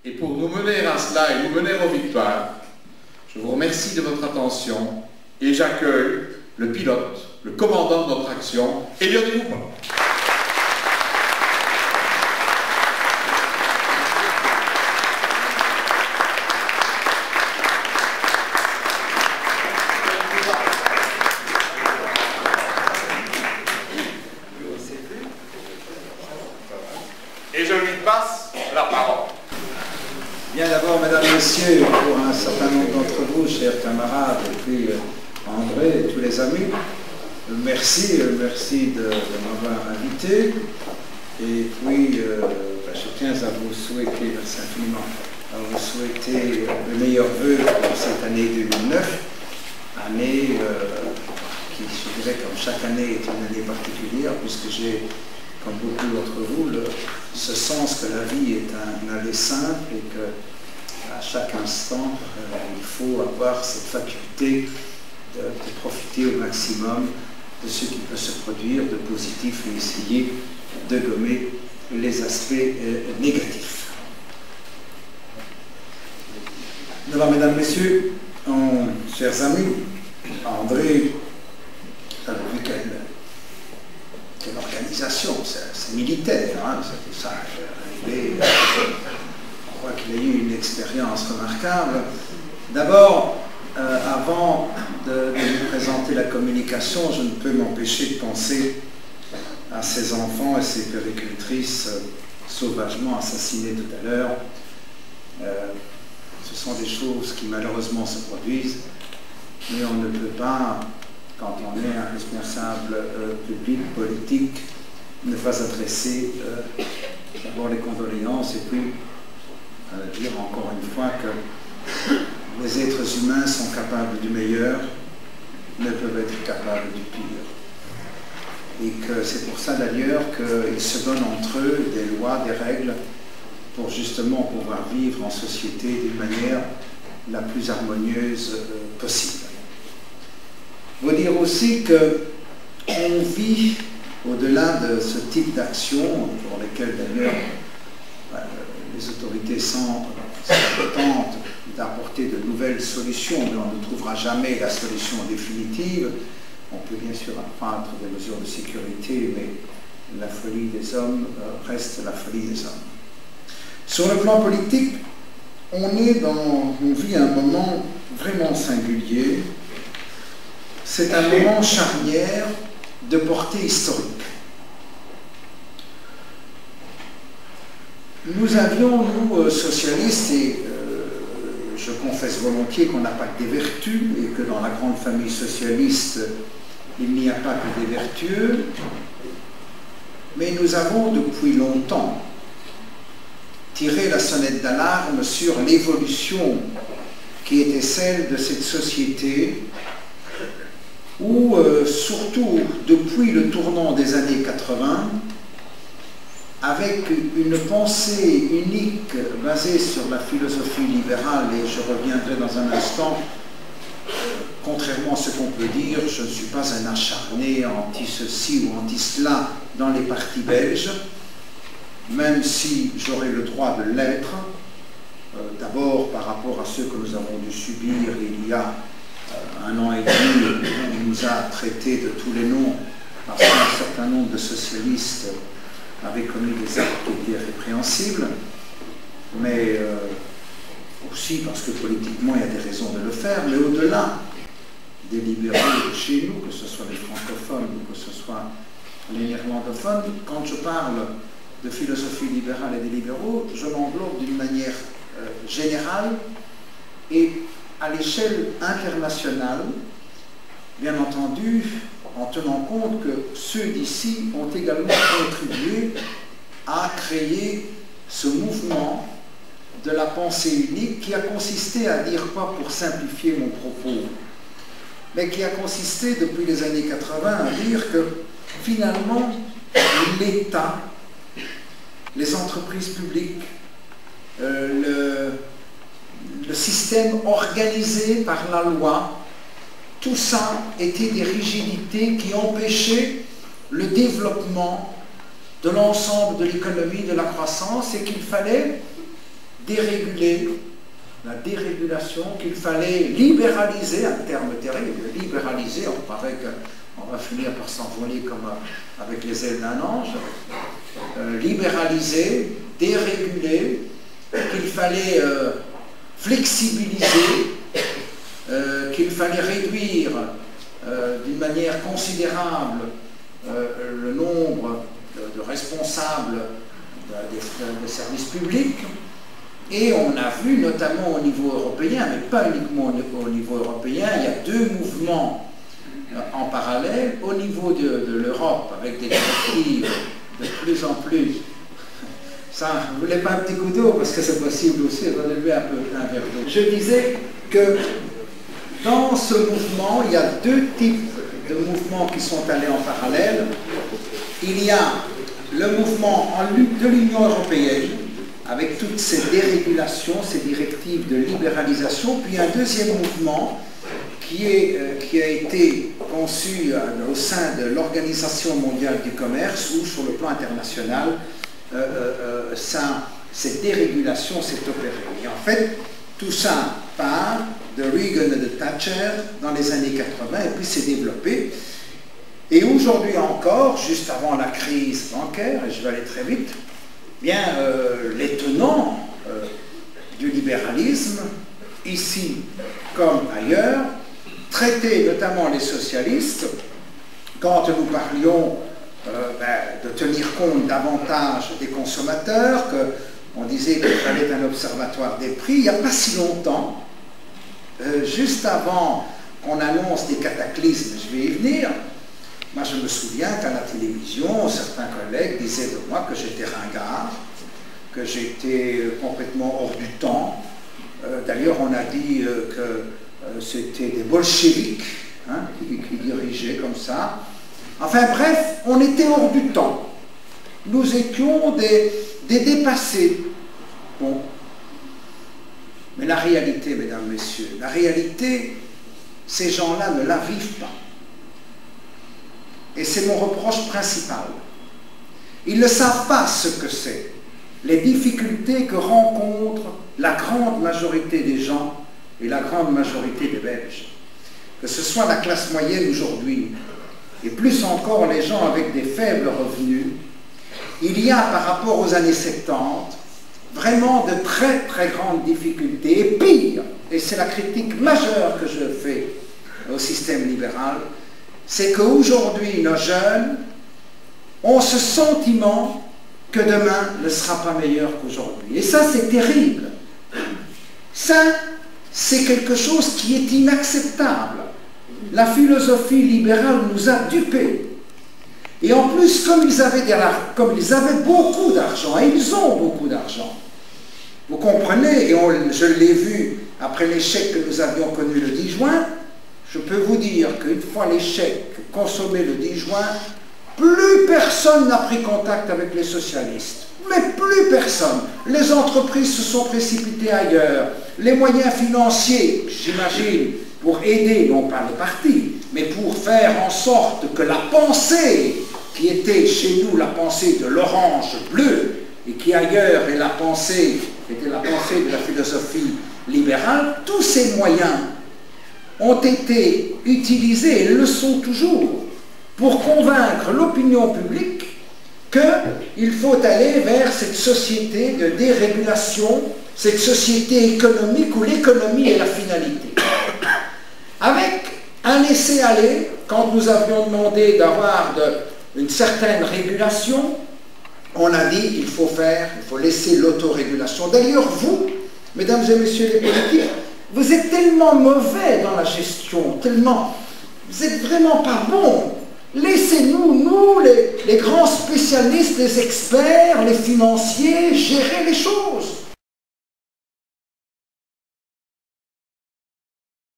Et pour nous mener à cela et nous mener aux victoires, je vous remercie de votre attention et j'accueille le pilote, le commandant de notre action, Elliot Cooper. Et je lui passe la parole. Bien, d'abord, mesdames, messieurs, pour un certain nombre d'entre vous, chers camarades, et puis André et tous les amis, merci de m'avoir invité. Et puis, je tiens à vous souhaiter, merci infiniment, à vous souhaiter le meilleur vœu pour cette année 2009, année qui, je dirais, comme chaque année, est une année particulière, puisque j'ai, comme beaucoup d'entre vous, ce sens que la vie est un aller simple et qu'à chaque instant, il faut avoir cette faculté de profiter au maximum de ce qui peut se produire de positif et essayer de gommer les aspects négatifs. Alors, mesdames, messieurs, chers amis, André, vu quelle organisation, c'est militaire, hein, c'est ça. On croit qu'il a eu une expérience remarquable. D'abord, avant de vous présenter la communication, je ne peux m'empêcher de penser à ces enfants et ces puéricultrices sauvagement assassinés tout à l'heure. Ce sont des choses qui malheureusement se produisent, mais on ne peut pas, quand on est un responsable public, politique, ne pas adresser d'abord les condoléances et puis dire encore une fois que les êtres humains sont capables du meilleur, ne peuvent être capables du pire. Et que c'est pour ça d'ailleurs qu'ils se donnent entre eux des lois, des règles, pour justement pouvoir vivre en société d'une manière la plus harmonieuse possible. Il faut dire aussi qu'on vit, au-delà de ce type d'action, pour lesquelles d'ailleurs les autorités tentent d'apporter de nouvelles solutions, mais on ne trouvera jamais la solution définitive. On peut bien sûr prendre des mesures de sécurité, mais la folie des hommes reste la folie des hommes. Sur le plan politique, on vit un moment vraiment singulier. C'est un moment charnière de portée historique. Nous avions, nous, socialistes, et je confesse volontiers qu'on n'a pas que des vertus, et que dans la grande famille socialiste, il n'y a pas que des vertueux, mais nous avons depuis longtemps tiré la sonnette d'alarme sur l'évolution qui était celle de cette société où, surtout depuis le tournant des années 80, avec une pensée unique basée sur la philosophie libérale, et je reviendrai dans un instant, contrairement à ce qu'on peut dire, je ne suis pas un acharné anti-ceci ou anti-cela dans les partis belges, même si j'aurais le droit de l'être, d'abord par rapport à ceux que nous avons dû subir il y a un an et demi, on nous a traités de tous les noms parce qu'un certain nombre de socialistes avaient commis des actes qui étaient répréhensibles, mais aussi parce que politiquement il y a des raisons de le faire, mais au-delà des libéraux chez nous, que ce soit les francophones ou que ce soit les néerlandophones, quand je parle de philosophie libérale et des libéraux, je l'englobe d'une manière générale et à l'échelle internationale, bien entendu, en tenant compte que ceux d'ici ont également contribué à créer ce mouvement de la pensée unique qui a consisté à dire quoi pour simplifier mon propos, mais qui a consisté depuis les années 80 à dire que finalement l'État, les entreprises publiques, le système organisé par la loi, tout ça était des rigidités qui empêchaient le développement de l'ensemble de l'économie, de la croissance, et qu'il fallait déréguler, la dérégulation, qu'il fallait libéraliser, un terme terrible, libéraliser, on paraît qu'on va finir par s'envoler comme avec les ailes d'un ange, libéraliser, déréguler, qu'il fallait flexibiliser, qu'il fallait réduire d'une manière considérable le nombre de responsables des services publics. Et on a vu, notamment au niveau européen, mais pas uniquement au niveau européen, il y a deux mouvements en parallèle. Au niveau de l'Europe, avec des directives de plus en plus. Ça, vous ne voulez pas un petit coup d'eau, parce que c'est possible aussi, donnez-lui un verre d'eau. Je disais que dans ce mouvement, il y a deux types de mouvements qui sont allés en parallèle. Il y a le mouvement de l'Union européenne, avec toutes ces dérégulations, ces directives de libéralisation, puis un deuxième mouvement qui a été conçu au sein de l'Organisation mondiale du commerce, où sur le plan international, cette dérégulation s'est opérée. Et en fait, tout ça part de Reagan et de Thatcher dans les années 80, et puis s'est développé. Et aujourd'hui encore, juste avant la crise bancaire, et je vais aller très vite, bien, les tenants du libéralisme, ici comme ailleurs, traitaient notamment les socialistes, quand nous parlions de tenir compte davantage des consommateurs, qu'on disait qu'il fallait un observatoire des prix, il n'y a pas si longtemps, juste avant qu'on annonce des cataclysmes, je vais y venir. Moi, je me souviens qu'à la télévision, certains collègues disaient de moi que j'étais ringard, que j'étais complètement hors du temps. D'ailleurs, on a dit que c'était des bolcheviks qui dirigeaient comme ça. Enfin bref, on était hors du temps. Nous étions des dépassés. Bon. Mais la réalité, mesdames, messieurs, la réalité, ces gens-là ne la vivent pas. Et c'est mon reproche principal. Ils ne savent pas ce que c'est, les difficultés que rencontre la grande majorité des gens et la grande majorité des Belges. Que ce soit la classe moyenne aujourd'hui, et plus encore les gens avec des faibles revenus, il y a par rapport aux années 70 vraiment de très très grandes difficultés. Et pire, et c'est la critique majeure que je fais au système libéral, c'est qu'aujourd'hui, nos jeunes ont ce sentiment que demain ne sera pas meilleur qu'aujourd'hui. Et ça, c'est terrible. Ça, c'est quelque chose qui est inacceptable. La philosophie libérale nous a dupés. Et en plus, comme ils avaient beaucoup d'argent, et ils ont beaucoup d'argent, vous comprenez, et je l'ai vu après l'échec que nous avions connu le 10 juin, je peux vous dire qu'une fois l'échec consommé le 10 juin, plus personne n'a pris contact avec les socialistes. Mais plus personne. Les entreprises se sont précipitées ailleurs. Les moyens financiers, j'imagine, pour aider, non pas le parti, mais pour faire en sorte que la pensée, qui était chez nous la pensée de l'orange bleu, et qui ailleurs était la pensée de la philosophie libérale, tous ces moyens ont été utilisés, et le sont toujours, pour convaincre l'opinion publique qu'il faut aller vers cette société de dérégulation, cette société économique où l'économie est la finalité. Avec un laisser-aller, quand nous avions demandé d'avoir une certaine régulation, on a dit qu'il faut laisser l'autorégulation. D'ailleurs, vous, mesdames et messieurs les politiques, vous êtes tellement mauvais dans la gestion, vous êtes vraiment pas bons. Laissez-nous, nous, les grands spécialistes, les experts, les financiers, gérer les choses.